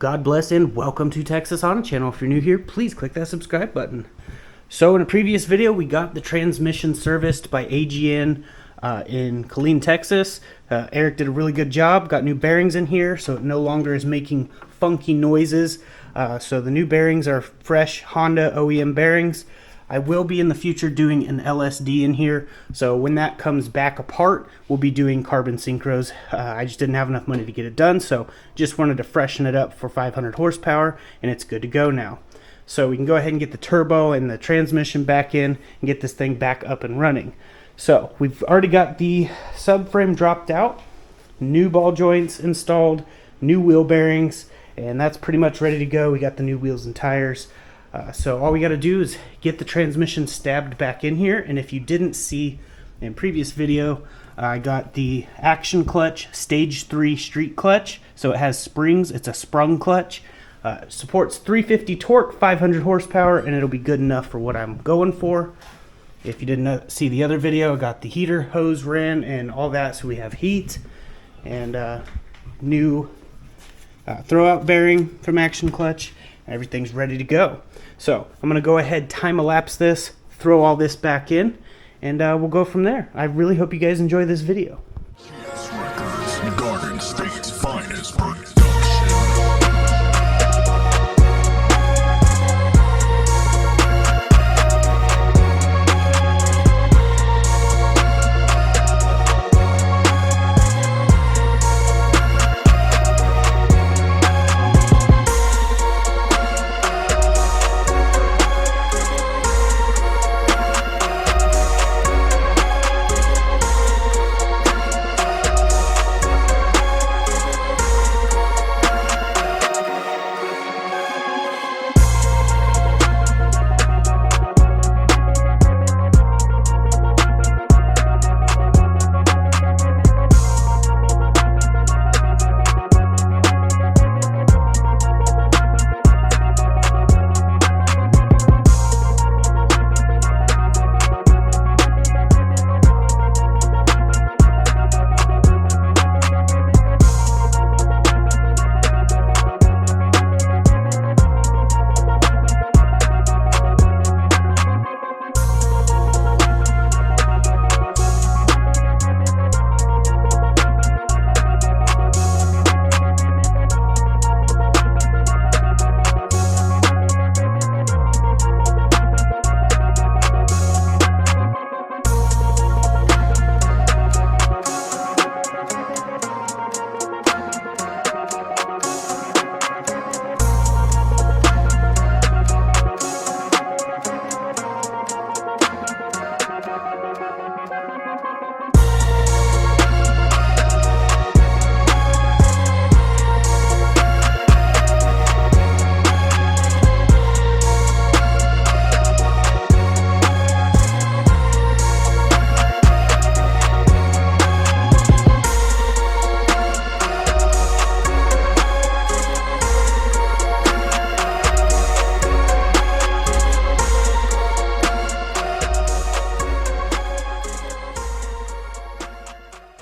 God bless and welcome to Texas Auto Channel. If you're new here, please click that subscribe button. So in a previous video, we got the transmission serviced by AGN in Killeen, Texas. Eric did a really good job, got new bearings in here, so it no longer is making funky noises. So the new bearings are fresh Honda OEM bearings. I will be in the future doing an LSD in here, so when that comes back apart, we'll be doing carbon synchros. I just didn't have enough money to get it done, so just wanted to freshen it up for 500 horsepower, and it's good to go now. So we can go ahead and get the turbo and the transmission back in and get this thing back up and running. So we've already got the subframe dropped out, new ball joints installed, new wheel bearings, and that's pretty much ready to go. We got the new wheels and tires. So all we got to do is get the transmission stabbed back in here. And if you didn't see in previous video, I got the Action Clutch Stage 3 Street Clutch. So it has springs. It's a sprung clutch. Supports 350 torque, 500 horsepower, and it'll be good enough for what I'm going for. If you didn't see the other video, I got the heater hose ran and all that, so we have heat. And new throwout bearing from Action Clutch. Everything's ready to go. So I'm going to go ahead, time-elapse this, throw all this back in, and we'll go from there. I really hope you guys enjoy this video. Garden State's finest production.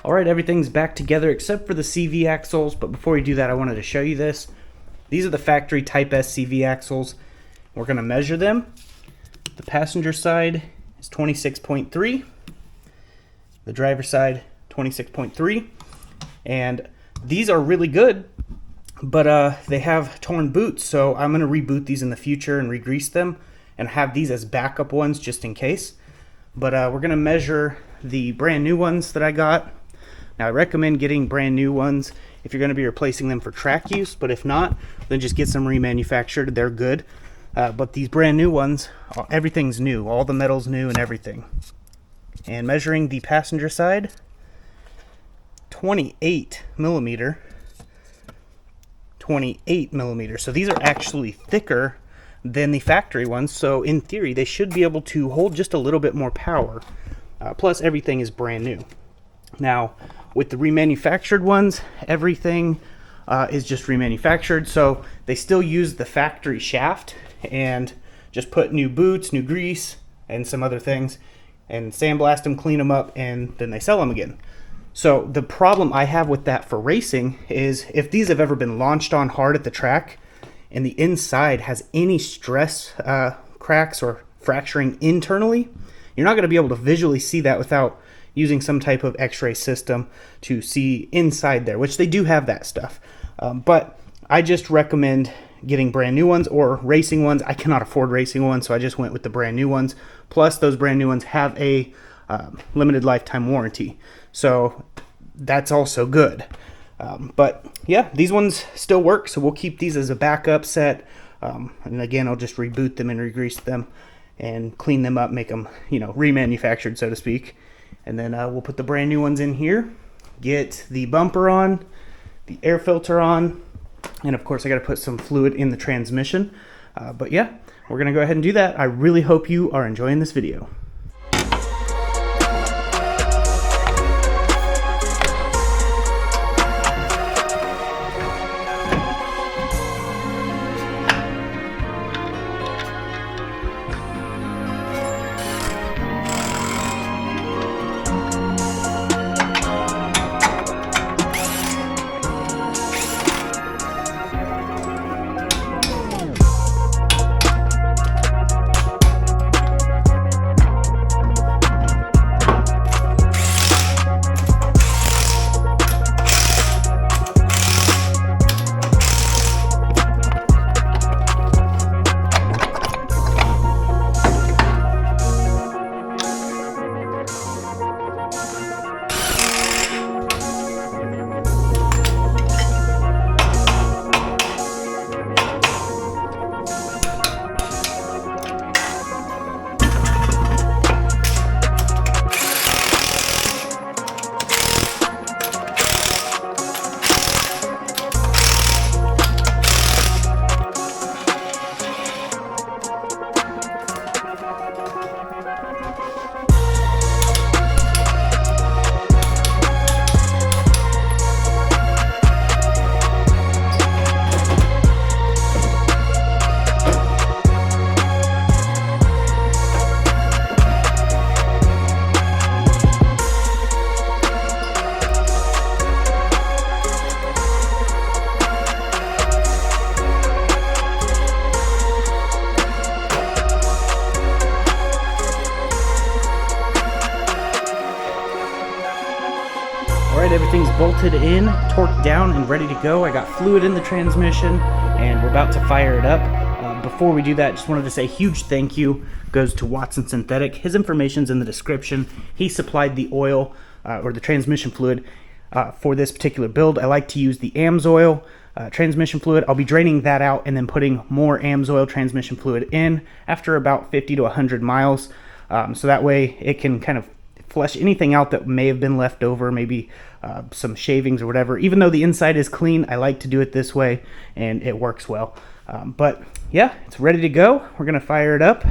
Alright, everything's back together except for the CV axles, but before we do that, I wanted to show you this. These are the factory Type S CV axles. We're going to measure them. The passenger side is 26.3. The driver side, 26.3. And these are really good, but they have torn boots, so I'm going to reboot these in the future and re-grease them and have these as backup ones just in case. But we're going to measure the brand new ones that I got. Now, I recommend getting brand new ones if you're going to be replacing them for track use, but if not, then just get some remanufactured. They're good. But these brand new ones, everything's new. All the metal's new and everything. And measuring the passenger side, 28 millimeter. 28 millimeter. So these are actually thicker than the factory ones. So in theory, they should be able to hold just a little bit more power. Plus, everything is brand new. Now, with the remanufactured ones, everything is just remanufactured, so they still use the factory shaft and just put new boots, new grease, and some other things, and sandblast them, clean them up, and then they sell them again. So the problem I have with that for racing is if these have ever been launched on hard at the track and the inside has any stress cracks or fracturing internally, you're not going to be able to visually see that without using some type of x-ray system to see inside there, which they do have that stuff. But I just recommend getting brand new ones or racing ones. I cannot afford racing ones, so I just went with the brand new ones. Plus, those brand new ones have a limited lifetime warranty, so that's also good. But yeah, these ones still work, so we'll keep these as a backup set. And again, I'll just reboot them and re-grease them and clean them up, make them, remanufactured, so to speak. And then we'll put the brand new ones in here, get the bumper on, the air filter on, and of course I got to put some fluid in the transmission. But yeah, we're going to go ahead and do that. I really hope you are enjoying this video. Alright, everything's bolted in, torqued down, and ready to go. I got fluid in the transmission, and we're about to fire it up. Before we do that, just wanted to say a huge thank you goes to Watson Synthetic. His information's in the description. He supplied the oil, or the transmission fluid, for this particular build. I like to use the AMSOIL transmission fluid. I'll be draining that out and then putting more AMSOIL transmission fluid in after about 50 to 100 miles. So that way it can kind of flush anything out that may have been left over, maybe some shavings or whatever. Even though the inside is clean, I like to do it this way, and it works well. But yeah, it's ready to go. We're gonna fire it up.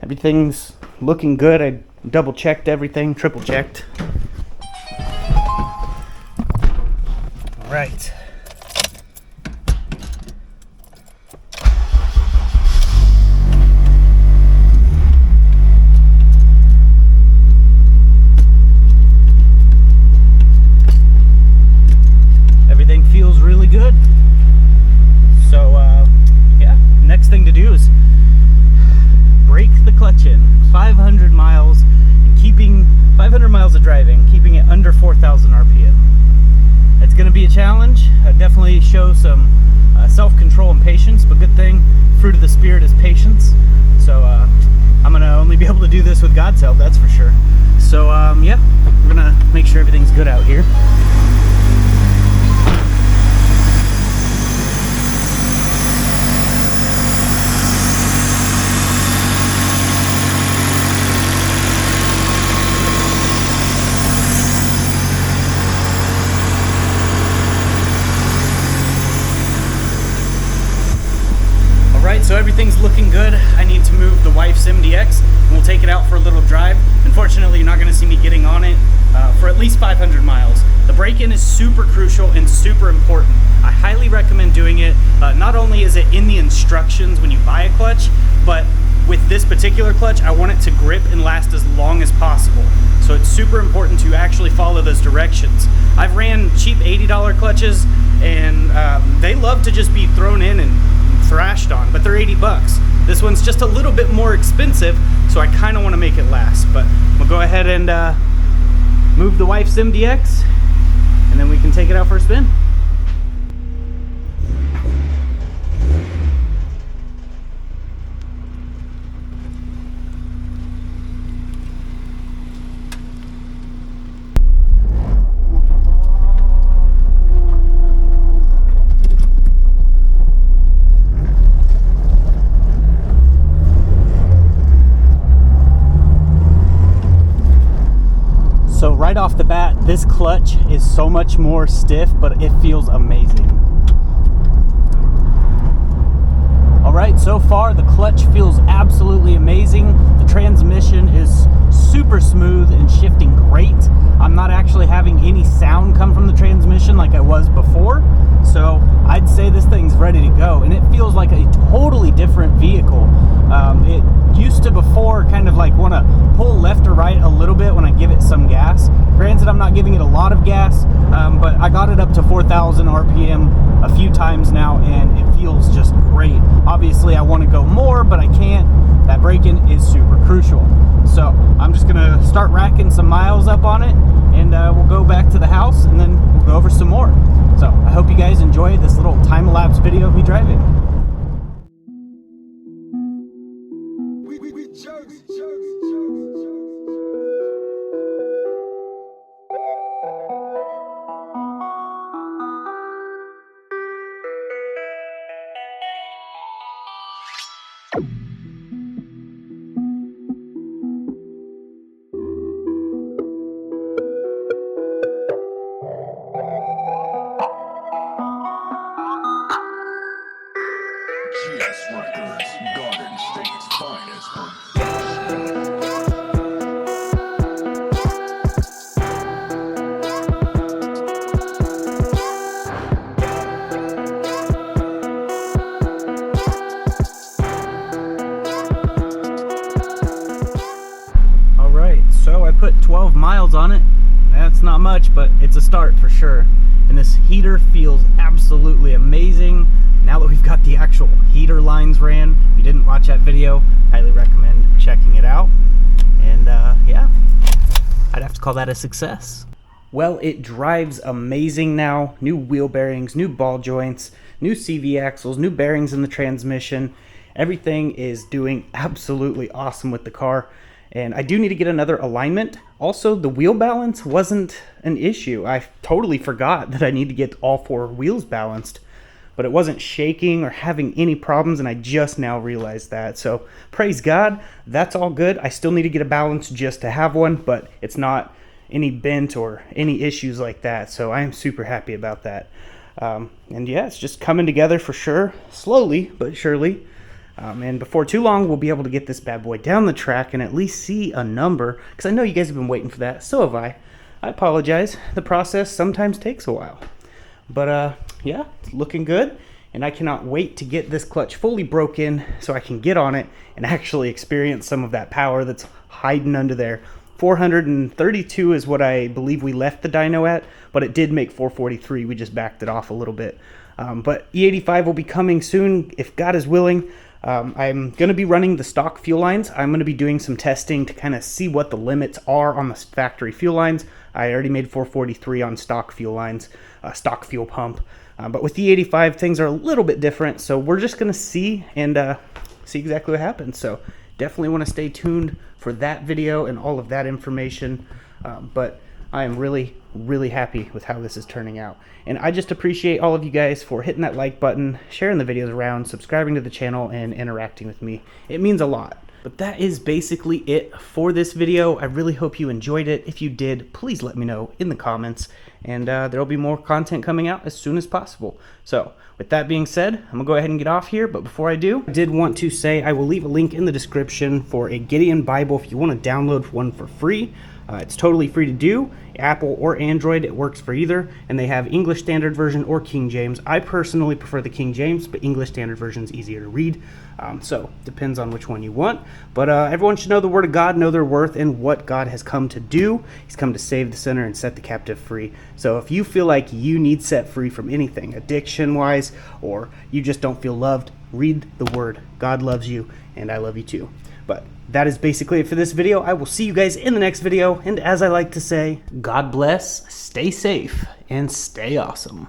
Everything's looking good. I double checked everything, triple checked. All right. Everything feels really good. So yeah, next thing to do is break the clutch in. 500 miles, and keeping 500 miles of driving, keeping it under 4,000 RPM. It's going to be a challenge. Definitely show some self-control and patience, but good thing, fruit of the spirit is patience. So I'm going to only be able to do this with God's help, that's for sure. So yeah, we're going to make sure everything's good out here. So everything's looking good. I need to move the wife's MDX and we'll take it out for a little drive. Unfortunately, you're not going to see me getting on it for at least 500 miles. The break-in is super crucial and super important. I highly recommend doing it. Not only is it in the instructions when you buy a clutch, but with this particular clutch, I want it to grip and last as long as possible. So it's super important to actually follow those directions. I've ran cheap $80 clutches, and they love to just be thrown in and thrashed on, but they're 80 bucks. This one's just a little bit more expensive, so I kind of want to make it last. But we'll go ahead and move the wife's MDX, and then we can take it out for a spin. So right off the bat, this clutch is so much more stiff, but it feels amazing. All right, so far the clutch feels absolutely amazing. The transmission is super smooth and shifting great. I'm not actually having any sound come from the transmission like I was before. So I'd say this thing's ready to go, and it feels like a totally different vehicle. It used to before kind of like want to pull left or right a little bit when I give it some gas. Granted, I'm not giving it a lot of gas, but I got it up to 4,000 RPM a few times now, and it feels just great. Obviously, I want to go more, but I can't. That braking is super crucial. So I'm just gonna start racking some miles up on it, and we'll go back to the house, and then we'll go over some more. So I hope you guys enjoy this little time-lapse video of me driving. GS Records, Garden State's finest. All right, so I put 12 miles on it. That's not much, but it's a start for sure. And this heater feels absolutely amazing. Now that we've got the actual heater lines ran, if you didn't watch that video, highly recommend checking it out. And yeah, I'd have to call that a success. Well, it drives amazing now. New wheel bearings, new ball joints, new CV axles, new bearings in the transmission. Everything is doing absolutely awesome with the car. And I do need to get another alignment. Also, the wheel balance wasn't an issue. I totally forgot that I need to get all 4 wheels balanced, but it wasn't shaking or having any problems, and I just now realized that. So praise God, that's all good. I still need to get a balance just to have one, but it's not any bent or any issues like that. So I am super happy about that. And yeah, it's just coming together for sure, slowly but surely. And before too long, we'll be able to get this bad boy down the track and at least see a number, because I know you guys have been waiting for that. So have I. I apologize. The process sometimes takes a while. But yeah, it's looking good, and I cannot wait to get this clutch fully broken so I can get on it and actually experience some of that power that's hiding under there. 432 is what I believe we left the dyno at, but it did make 443. We just backed it off a little bit. But E85 will be coming soon, if God is willing. I'm going to be running the stock fuel lines. I'm going to be doing some testing to kind of see what the limits are on the factory fuel lines. I already made 443 on stock fuel lines, stock fuel pump. But with the E85, things are a little bit different. So we're just going to see and see exactly what happens. So definitely want to stay tuned for that video and all of that information. But I am really, really happy with how this is turning out. And I just appreciate all of you guys for hitting that like button, sharing the videos around, subscribing to the channel, and interacting with me. It means a lot. But that is basically it for this video. I really hope you enjoyed it. If you did, please let me know in the comments. And there will be more content coming out as soon as possible. So with that being said, I'm going to go ahead and get off here. But before I do, I did want to say I will leave a link in the description for a Gideon Bible if you want to download one for free. It's totally free to do. Apple or Android, it works for either, and they have English Standard Version or King James. I personally prefer the King James, but English Standard Version is easier to read, so depends on which one you want. But everyone should know the Word of God, know their worth, and what God has come to do. He's come to save the sinner and set the captive free. So if you feel like you need set free from anything, addiction-wise, or you just don't feel loved, read the Word. God loves you, and I love you too. But that is basically it for this video. I will see you guys in the next video. And as I like to say, God bless, stay safe, and stay awesome.